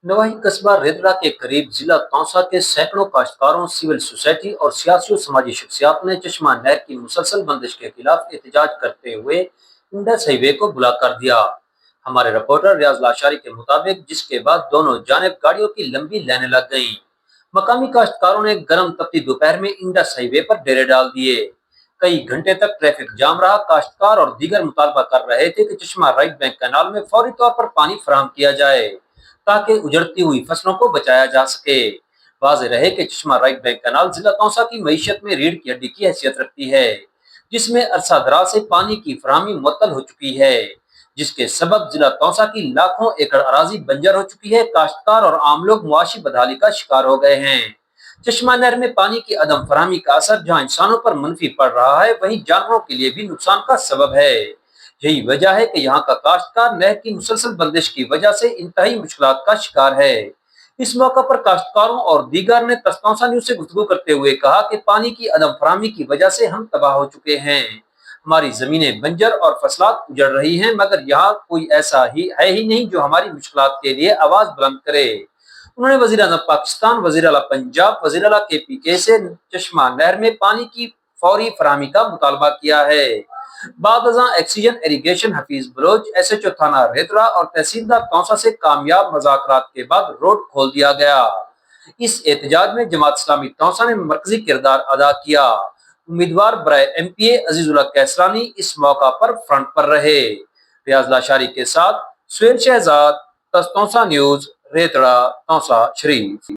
नवाही कस्बा रेदरा के करीब जिला तौसा के सैकड़ों काश्तकारों, सिविल सोसाइटी और सियासी और समाजी शख्सियात ने चश्मा नहर की मुसलसल बंदिश के खिलाफ एहतजाज करते हुए इंडस हाईवे को ब्लॉक कर दिया। हमारे रिपोर्टर रियाज लाशारी के मुताबिक जिसके बाद दोनों जानिब गाड़ियों की लंबी लाइनें लग गईं। मकामी काश्तकारों ने गर्म तपती दोपहर में इंडस हाईवे पर डेरे डाल दिए। कई घंटे तक ट्रैफिक जाम रहा। काश्तकार और दीगर मुतालबा कर रहे थे कि चश्मा राइट बैंक कैनाल में फौरी तौर पर पानी फराहम किया जाए ताकि उजड़ती हुई फसलों को बचाया जा सके। वाज़ेह रहे कि चश्मा राइट बैंक कैनाल जिला तौसा की मईशत में रीढ़ की हड्डी की हैसियत रखती है, जिसमें अरसा दराज से पानी की फराहमी मुअत्तल हो चुकी है, जिसके सबब जिला तौसा की लाखों एकड़ अराजी बंजर हो चुकी है। काश्तकार और आम लोग मुआशी बदहाली का शिकार हो गए हैं। चश्मा नहर में पानी की अदम फराहमी का असर जहाँ इंसानों पर मनफी पड़ रहा है, वहीं जानवरों के लिए भी नुकसान का सबब है। यही वजह है कि यहाँ का काश्तकार नहर की मुसलसल बंदिश की वजह से इंतहाई मुश्किलात का शिकार है। इस मौका पर काश्तकारों और दीगर ने तस्तौसा न्यूज से गुफ्तगू करते हुए कहा कि पानी की अदम फराहमी की वजह से हम तबाह हो चुके हैं। हमारी जमीनें बंजर और फसलात उजड़ रही हैं, मगर यहाँ कोई ऐसा ही नहीं जो हमारी मुश्किलात के लिए आवाज बुलंद करे। उन्होंने वजीर आजम पाकिस्तान, वजीर आला पंजाब, वजीर आला KPK से चश्मा नहर में पानी की फौरी फराहमी का मुतालबा किया है। बाद XEN irrigation Hafeez Baloch, SHO थाना रेतरा और तहसीलदार तौसा से कामयाब मुज़ाकरात के बाद रोड खोल दिया गया। इस एहतजाज में जमात इस्लामी तौसा ने मरकजी किरदार अदा किया। उम्मीदवार बराए MPA अजीजुल्लाह कैसरानी इस मौका पर फ्रंट पर रहे। रियाज लाशारी के साथ सुहेल शहजाद, तौसा न्यूज, रेतड़ा, तौसा शरीफ।